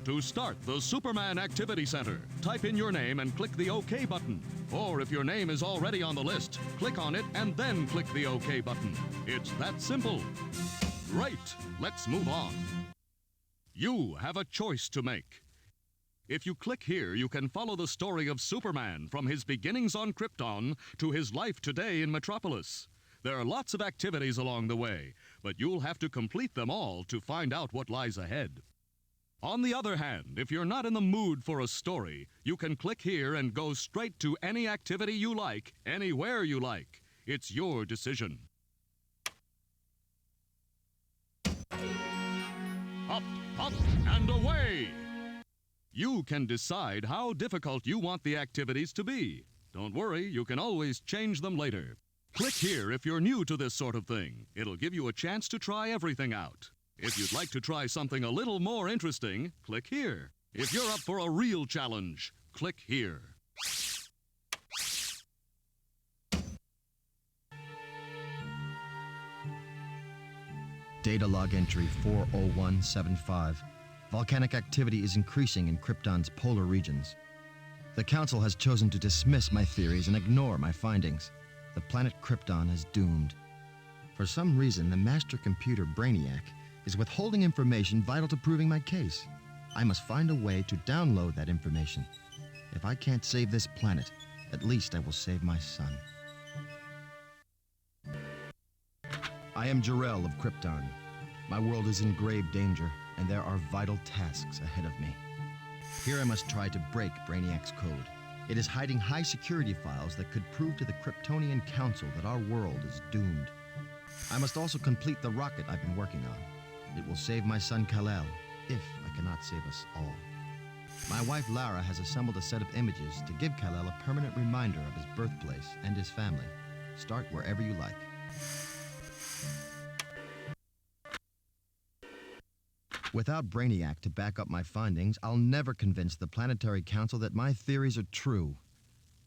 To start the Superman Activity Center, type in your name and click the OK button. Or if your name is already on the list, click on it and then click the OK button. It's that simple. Great! Let's move on. You have a choice to make. If you click here, you can follow the story of Superman from his beginnings on Krypton to his life today in Metropolis. There are lots of activities along the way, but you'll have to complete them all to find out what lies ahead. On the other hand, if you're not in the mood for a story, you can click here and go straight to any activity you like, anywhere you like. It's your decision. Up, up, and away! You can decide how difficult you want the activities to be. Don't worry, you can always change them later. Click here if you're new to this sort of thing. It'll give you a chance to try everything out. If you'd like to try something a little more interesting, click here. If you're up for a real challenge, click here. Data log entry 40175. Volcanic activity is increasing in Krypton's polar regions. The Council has chosen to dismiss my theories and ignore my findings. The planet Krypton is doomed. For some reason, the master computer Brainiac is withholding information vital to proving my case. I must find a way to download that information. If I can't save this planet, at least I will save my son. I am Jor-El of Krypton. My world is in grave danger, and there are vital tasks ahead of me. Here I must try to break Brainiac's code. It is hiding high security files that could prove to the Kryptonian Council that our world is doomed. I must also complete the rocket I've been working on. It will save my son Kal-El, if I cannot save us all. My wife Lara has assembled a set of images to give Kal-El a permanent reminder of his birthplace and his family. Start wherever you like. Without Brainiac to back up my findings, I'll never convince the Planetary Council that my theories are true.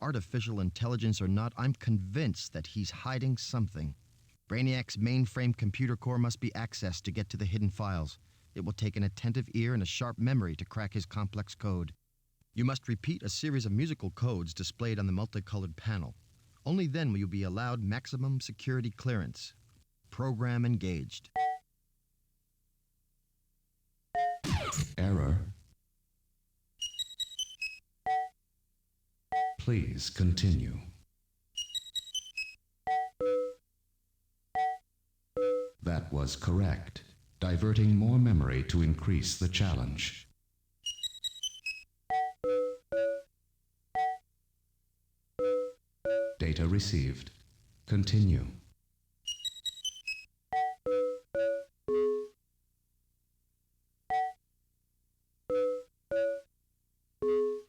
Artificial intelligence or not, I'm convinced that he's hiding something. Brainiac's mainframe computer core must be accessed to get to the hidden files. It will take an attentive ear and a sharp memory to crack his complex code. You must repeat a series of musical codes displayed on the multicolored panel. Only then will you be allowed maximum security clearance. Program engaged. Error. Please continue. That was correct. Diverting more memory to increase the challenge. Data received. Continue.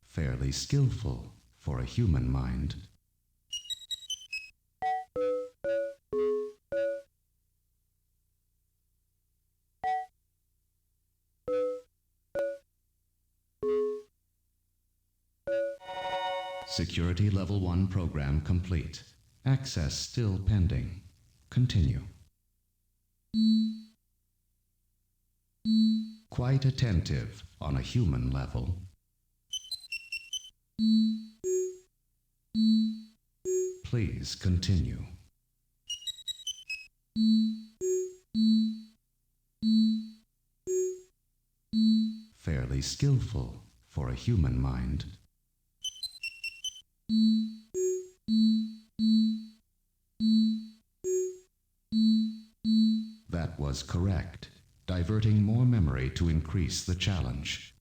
Fairly skillful for a human mind. Security Level 1 program complete. Access still pending. Continue. Quite attentive on a human level. Please continue. Fairly skillful for a human mind. That was correct. Diverting more memory to increase the challenge.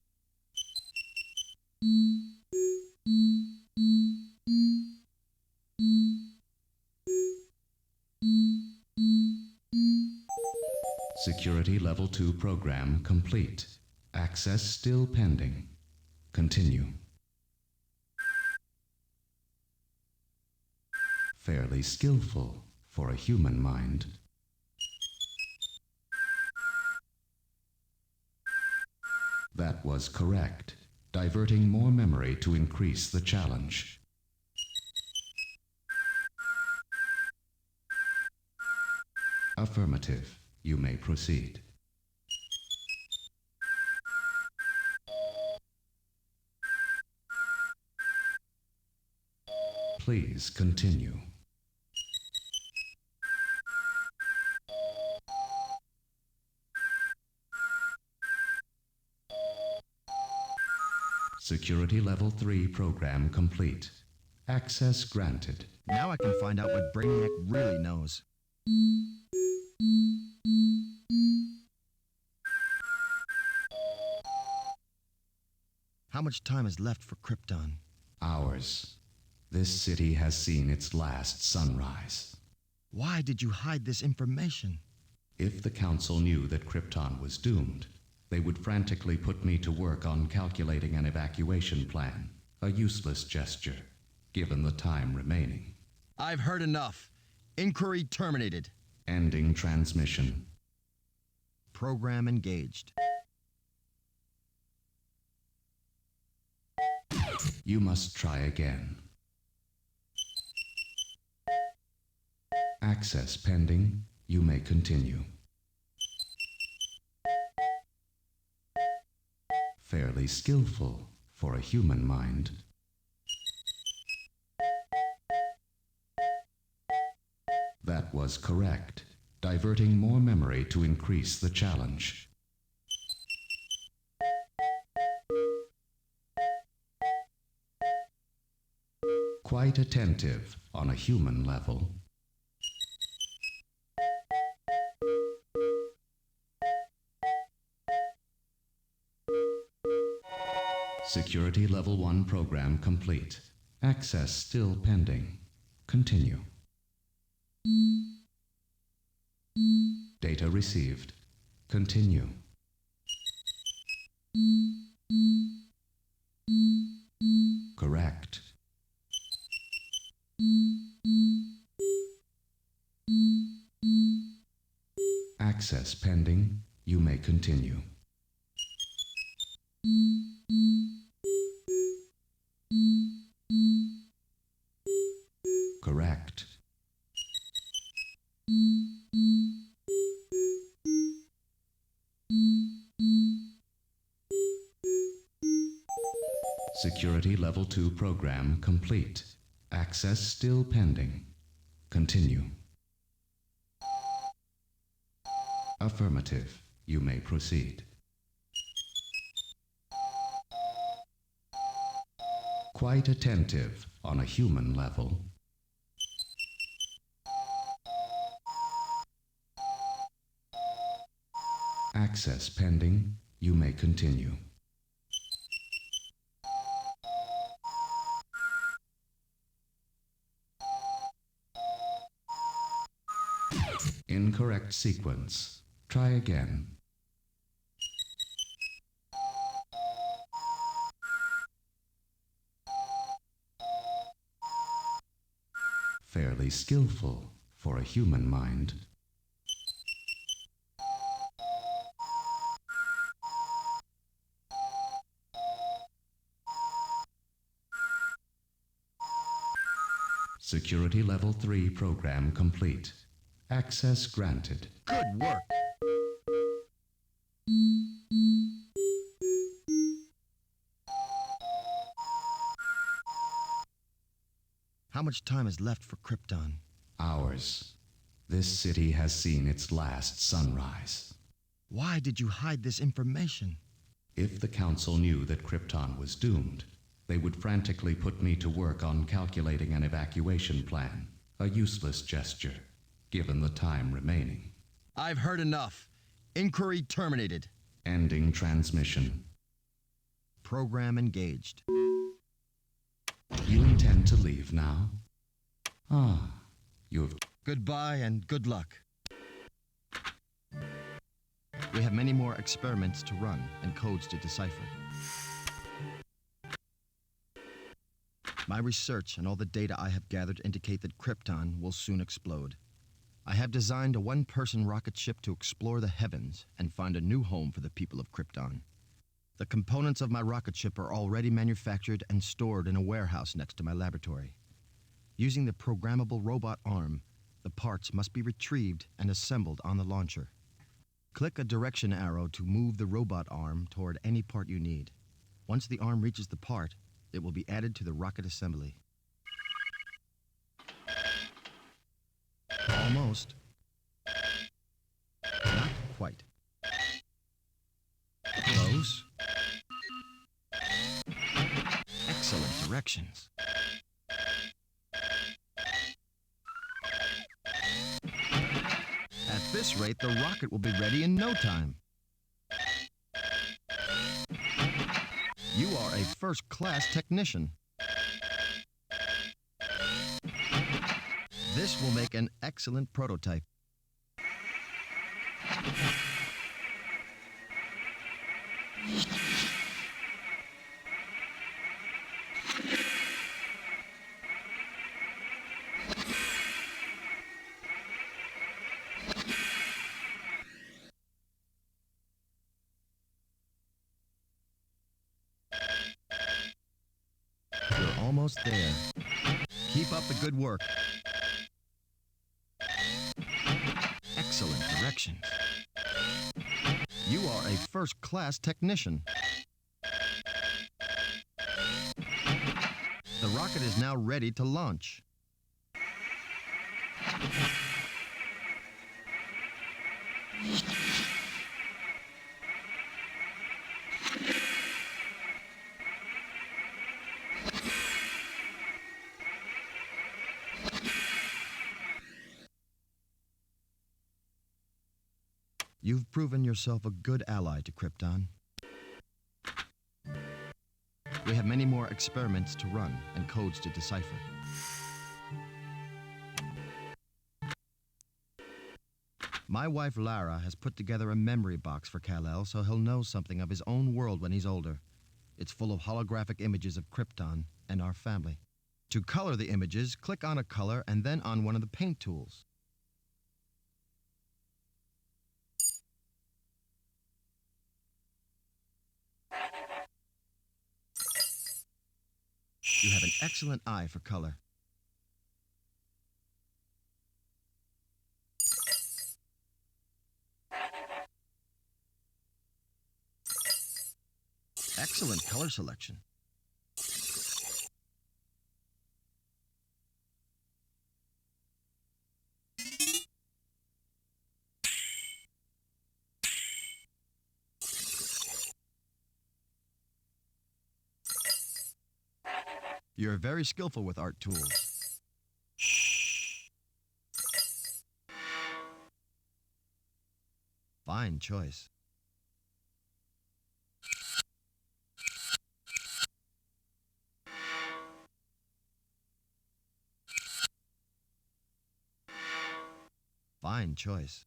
Security Level 2 program complete. Access still pending. Continue. Fairly skillful for a human mind. That was correct. Diverting more memory to increase the challenge. Affirmative. You may proceed. Please continue. Security Level 3 program complete. Access granted. Now I can find out what Brainiac really knows. How much time is left for Krypton? Hours. This city has seen its last sunrise. Why did you hide this information? If the Council knew that Krypton was doomed, they would frantically put me to work on calculating an evacuation plan, a useless gesture, given the time remaining. I've heard enough. Inquiry terminated. Ending transmission. Program engaged. You must try again. Access pending. You may continue. Fairly skillful for a human mind. That was correct. Diverting more memory to increase the challenge. Quite attentive on a human level. Security Level 1 program complete. Access still pending. Continue. Data received. Continue. Correct. Access pending. You may continue. Correct. Security Level 2 program complete. Access still pending. Continue. Affirmative. You may proceed. Quite attentive on a human level. Access pending. You may continue. Incorrect sequence. Try again. Fairly skillful for a human mind. Security Level 3 program complete. Access granted. Good work. How much time is left for Krypton? Hours. This city has seen its last sunrise. Why did you hide this information? If the Council knew that Krypton was doomed, they would frantically put me to work on calculating an evacuation plan, a useless gesture, given the time remaining. I've heard enough. Inquiry terminated. Ending transmission. Program engaged. You intend to leave now? Ah, you have... Goodbye and good luck. We have many more experiments to run and codes to decipher. My research and all the data I have gathered indicate that Krypton will soon explode. I have designed a one-person rocket ship to explore the heavens and find a new home for the people of Krypton. The components of my rocket ship are already manufactured and stored in a warehouse next to my laboratory. Using the programmable robot arm, the parts must be retrieved and assembled on the launcher. Click a direction arrow to move the robot arm toward any part you need. Once the arm reaches the part, it will be added to the rocket assembly. Almost. Not quite. Close. Excellent directions. At this rate, the rocket will be ready in no time. You are a first-class technician. This will make an excellent prototype. You're almost there. Keep up the good work. Excellent directions. You are a first-class technician. The rocket is now ready to launch. You've proven yourself a good ally to Krypton. We have many more experiments to run and codes to decipher. My wife Lara has put together a memory box for Kal-El so he'll know something of his own world when he's older. It's full of holographic images of Krypton and our family. To color the images, click on a color and then on one of the paint tools. You have an excellent eye for color. Excellent color selection. You're very skillful with art tools. Fine choice. Fine choice.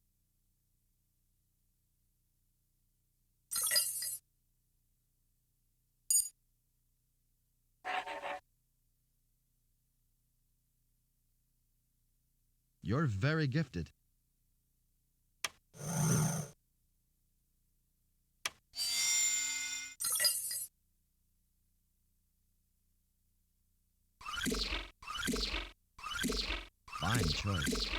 You're very gifted. Fine choice.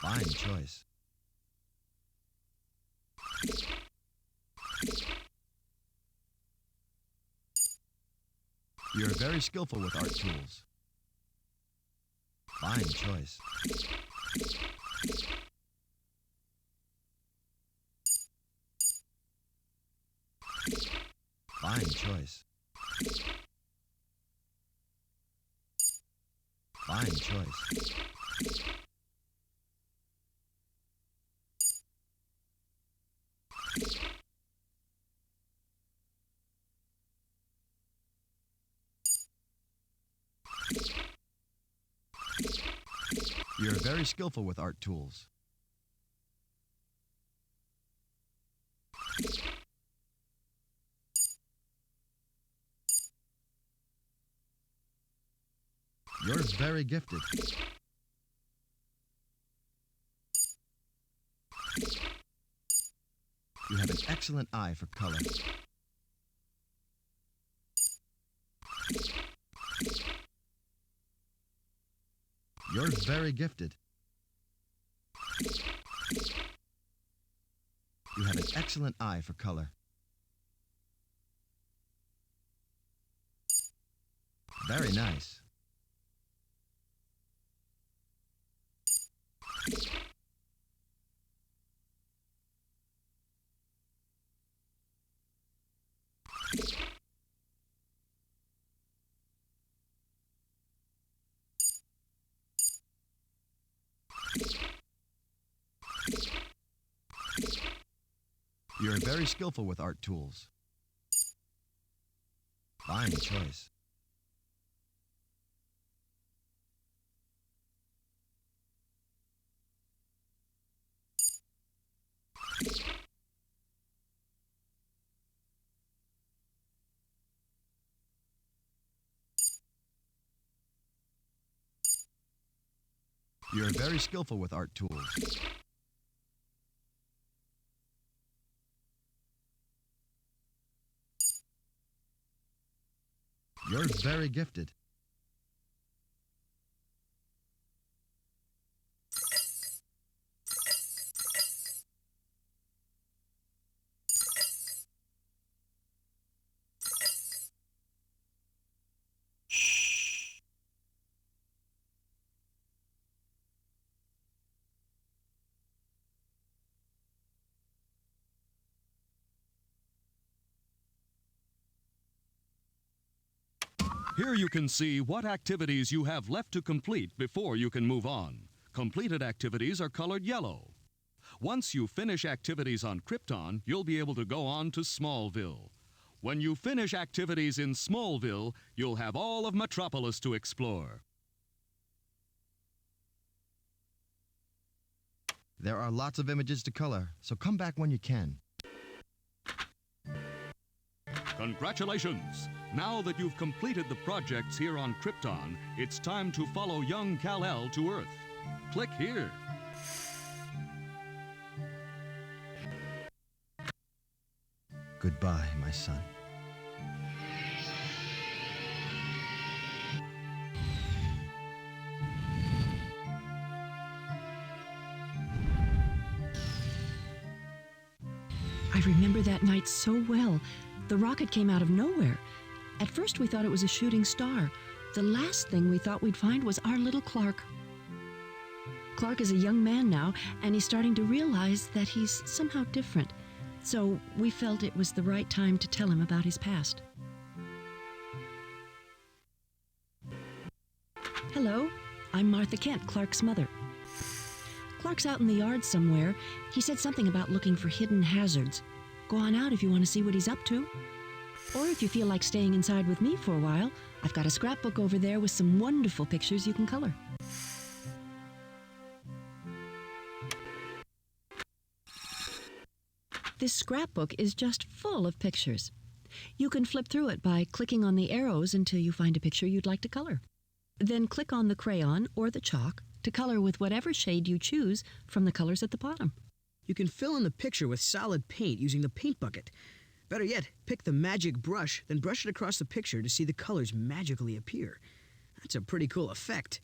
Fine choice. You're very skillful with art tools. Fine choice. Fine choice. Fine choice. You're very skillful with art tools. You're very gifted. You have an excellent eye for color. You're very gifted. You have an excellent eye for color. Very nice. You're very skillful with art tools. Fine choice. You're very skillful with art tools. You're very gifted. Here you can see what activities you have left to complete before you can move on. Completed activities are colored yellow. Once you finish activities on Krypton, you'll be able to go on to Smallville. When you finish activities in Smallville, you'll have all of Metropolis to explore. There are lots of images to color, so come back when you can. Congratulations! Now that you've completed the projects here on Krypton, it's time to follow young Kal-El to Earth. Click here. Goodbye, my son. I remember that night so well. The rocket came out of nowhere. At first we thought it was a shooting star. The last thing we thought we'd find was our little Clark. Clark is a young man now, and he's starting to realize that he's somehow different. So we felt it was the right time to tell him about his past. Hello, I'm Martha Kent, Clark's mother. Clark's out in the yard somewhere. He said something about looking for hidden hazards. Go on out if you want to see what he's up to. Or if you feel like staying inside with me for a while, I've got a scrapbook over there with some wonderful pictures you can color. This scrapbook is just full of pictures. You can flip through it by clicking on the arrows until you find a picture you'd like to color. Then click on the crayon or the chalk to color with whatever shade you choose from the colors at the bottom. You can fill in the picture with solid paint using the paint bucket. Better yet, pick the magic brush, then brush it across the picture to see the colors magically appear. That's a pretty cool effect.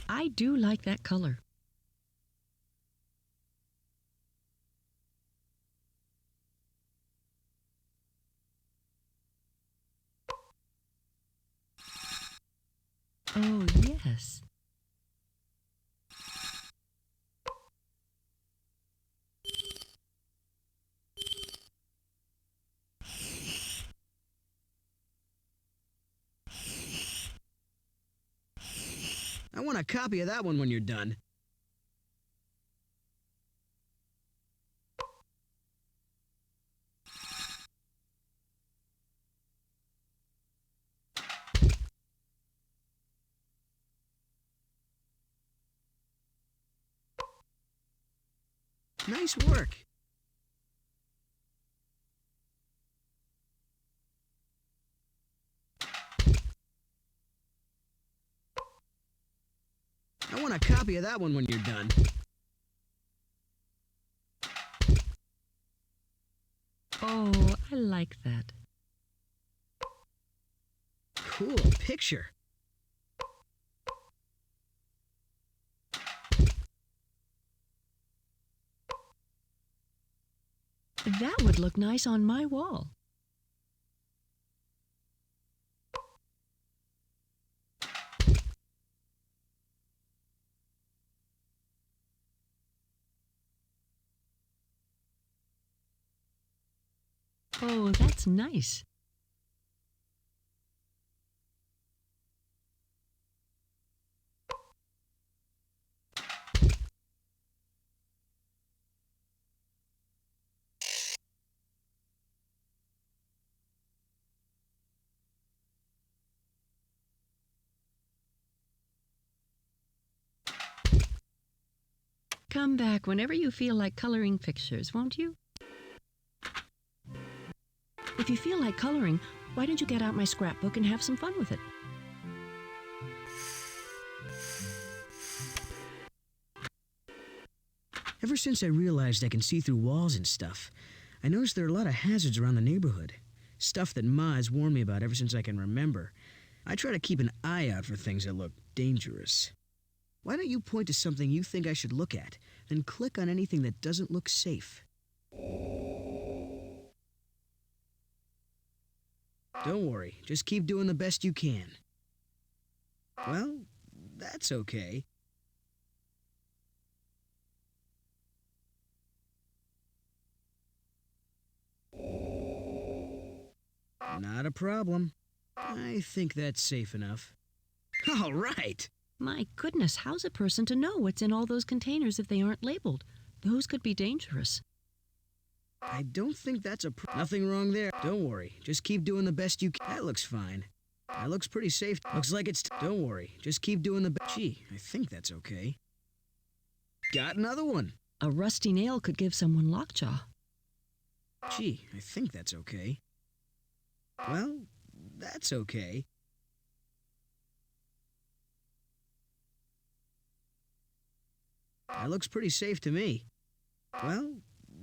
I do like that color. Oh, yes. I want a copy of that one when you're done. Nice work. want a copy of that one when you're done. Oh, I like that. Cool picture. That would look nice on my wall. Oh, that's nice. Come back whenever you feel like coloring pictures, won't you? If you feel like coloring, why don't you get out my scrapbook and have some fun with it? Ever since I realized I can see through walls and stuff, I noticed there are a lot of hazards around the neighborhood. Stuff that Ma has warned me about ever since I can remember. I try to keep an eye out for things that look dangerous. Why don't you point to something you think I should look at, then click on anything that doesn't look safe? Don't worry, just keep doing the best you can. Well, that's okay. Not a problem. I think that's safe enough. All right. My goodness, how's a person to know what's in all those containers if they aren't labeled? Those could be dangerous. I don't think that's nothing wrong there. Don't worry, just keep doing the best you can. That looks fine. That looks pretty safe. Looks like it's... Don't worry, just keep doing the best. Gee, I think that's okay. Got another one. A rusty nail could give someone lockjaw. Gee, I think that's okay. Well, that's okay. That looks pretty safe to me. Well,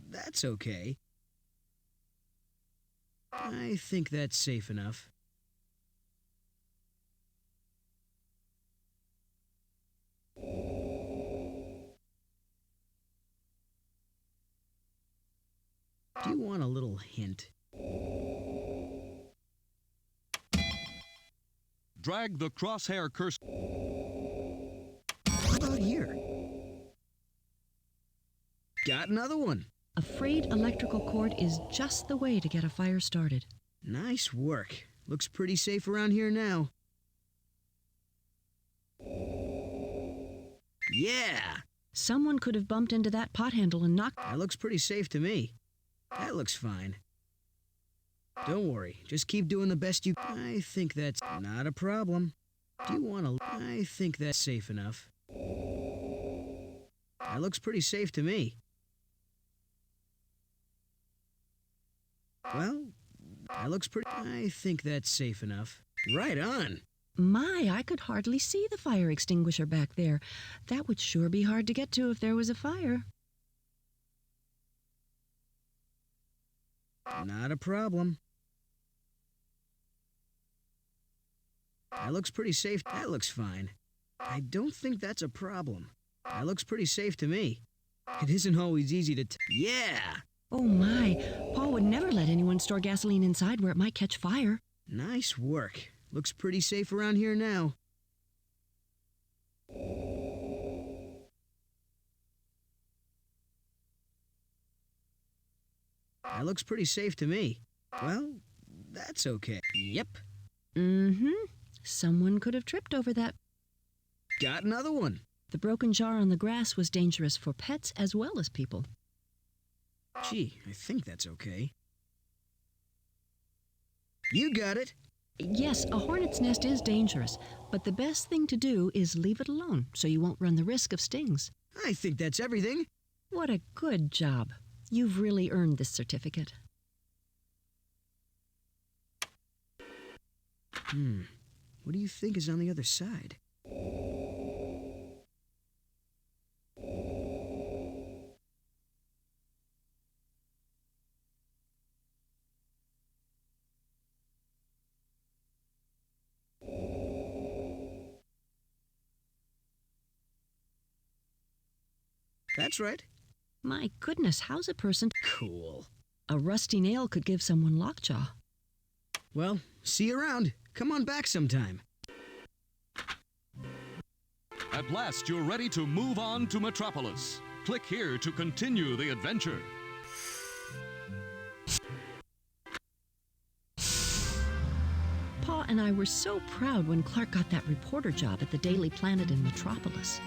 that's okay. I think that's safe enough. Do you want a little hint? Drag the crosshair cursor. How about here? Got another one. A frayed electrical cord is just the way to get a fire started. Nice work. Looks pretty safe around here now. Yeah! Someone could have bumped into that pot handle and knocked... That looks pretty safe to me. That looks fine. Don't worry, just keep doing the best you can. I think that's not a problem. Do you want to... I think that's safe enough. That looks pretty safe to me. Well, that looks pretty... I think that's safe enough. Right on. My, I could hardly see the fire extinguisher back there. That would sure be hard to get to if there was a fire. Not a problem. That looks pretty safe. That looks fine. I don't think that's a problem. That looks pretty safe to me. It isn't always easy to... Yeah! Oh my, Paul would never let anyone store gasoline inside where it might catch fire. Nice work. Looks pretty safe around here now. That looks pretty safe to me. Well, that's okay. Yep. Mm-hmm. Someone could have tripped over that. Got another one. The broken jar on the grass was dangerous for pets as well as people. Gee, I think that's okay. You got it. Yes, a hornet's nest is dangerous, but the best thing to do is leave it alone so you won't run the risk of stings. I think that's everything. What a good job. You've really earned this certificate. What do you think is on the other side? That's right. My goodness, how's a person... Cool. A rusty nail could give someone lockjaw. Well, see you around. Come on back sometime. At last, you're ready to move on to Metropolis. Click here to continue the adventure. Pa and I were so proud when Clark got that reporter job at the Daily Planet in Metropolis.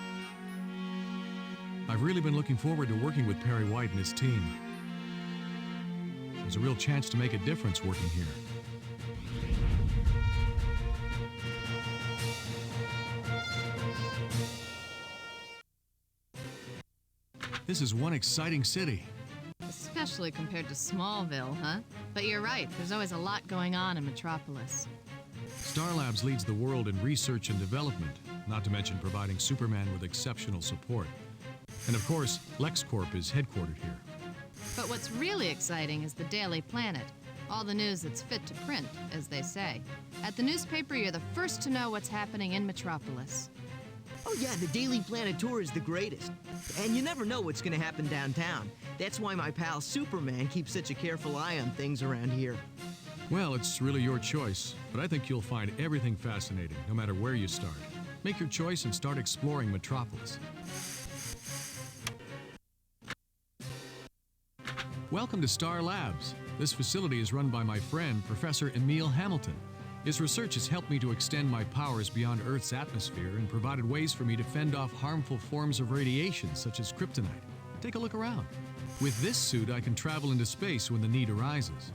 I've really been looking forward to working with Perry White and his team. There's a real chance to make a difference working here. This is one exciting city. Especially compared to Smallville, huh? But you're right, there's always a lot going on in Metropolis. Star Labs leads the world in research and development, not to mention providing Superman with exceptional support. And of course, LexCorp is headquartered here. But what's really exciting is the Daily Planet. All the news that's fit to print, as they say. At the newspaper, you're the first to know what's happening in Metropolis. Oh yeah, the Daily Planet tour is the greatest. And you never know what's gonna happen downtown. That's why my pal Superman keeps such a careful eye on things around here. Well, it's really your choice, but I think you'll find everything fascinating, no matter where you start. Make your choice and start exploring Metropolis. Welcome to Star Labs. This facility is run by my friend, Professor Emil Hamilton. His research has helped me to extend my powers beyond Earth's atmosphere and provided ways for me to fend off harmful forms of radiation, such as kryptonite. Take a look around. With this suit, I can travel into space when the need arises.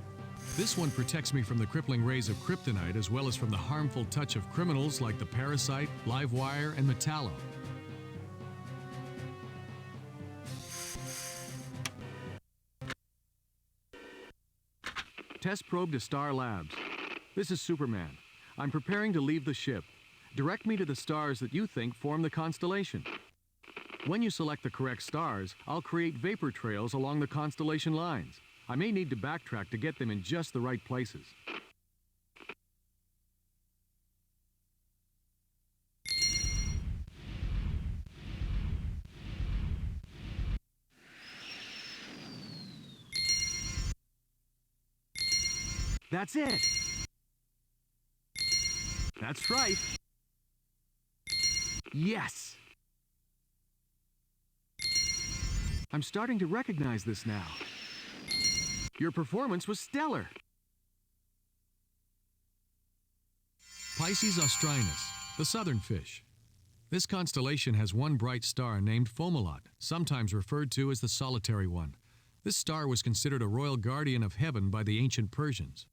This one protects me from the crippling rays of kryptonite, as well as from the harmful touch of criminals like the Parasite, Livewire, and Metallo. Test probe to Star Labs. This is Superman. I'm preparing to leave the ship. Direct me to the stars that you think form the constellation. When you select the correct stars, I'll create vapor trails along the constellation lines. I may need to backtrack to get them in just the right places. That's it! That's right! Yes! I'm starting to recognize this now. Your performance was stellar! Pisces Austrinus, the southern fish. This constellation has one bright star named Fomalhaut, sometimes referred to as the solitary one. This star was considered a royal guardian of heaven by the ancient Persians.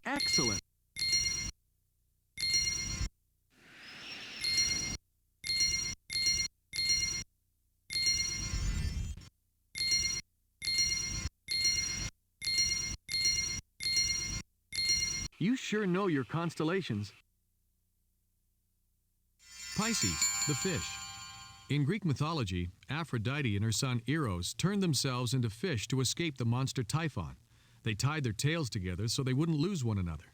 Excellent! You sure know your constellations. Pisces, the fish. In Greek mythology, Aphrodite and her son Eros turned themselves into fish to escape the monster Typhon. They tied their tails together so they wouldn't lose one another.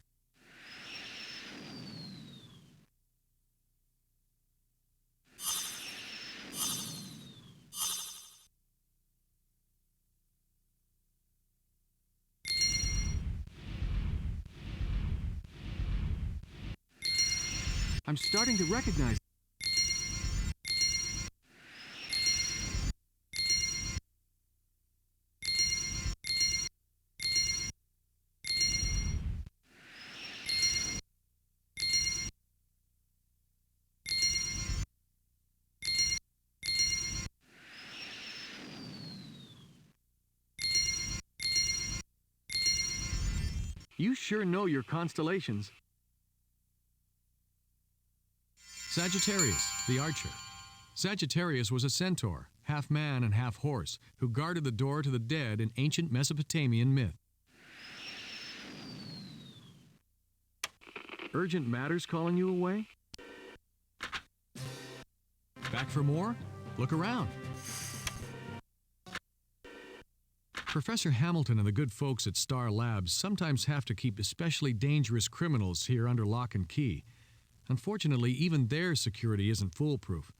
I'm starting to recognize. You sure know your constellations. Sagittarius, the archer. Sagittarius was a centaur, half man and half horse, who guarded the door to the dead in ancient Mesopotamian myth. Urgent matters calling you away? Back for more? Look around. Professor Hamilton and the good folks at Star Labs sometimes have to keep especially dangerous criminals here under lock and key. Unfortunately, even their security isn't foolproof.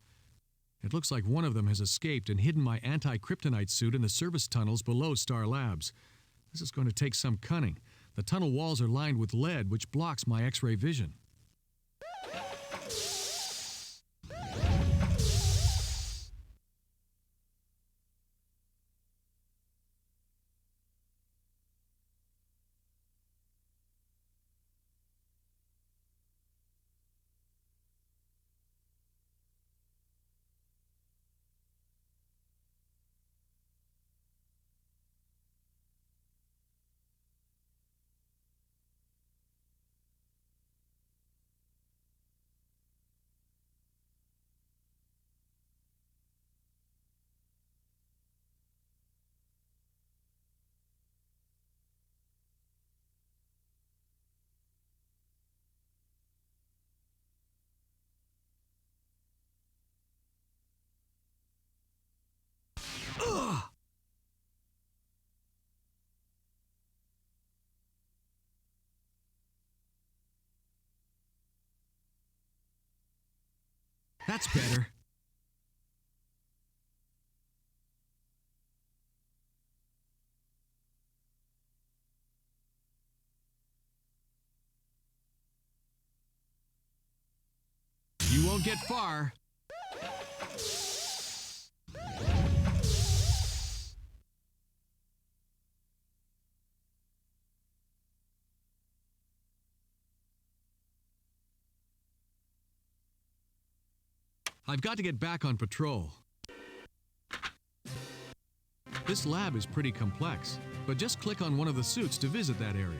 It looks like one of them has escaped and hidden my anti-kryptonite suit in the service tunnels below Star Labs. This is going to take some cunning. The tunnel walls are lined with lead, which blocks my X-ray vision. That's better. You won't get far. I've got to get back on patrol. This lab is pretty complex, but just click on one of the suits to visit that area.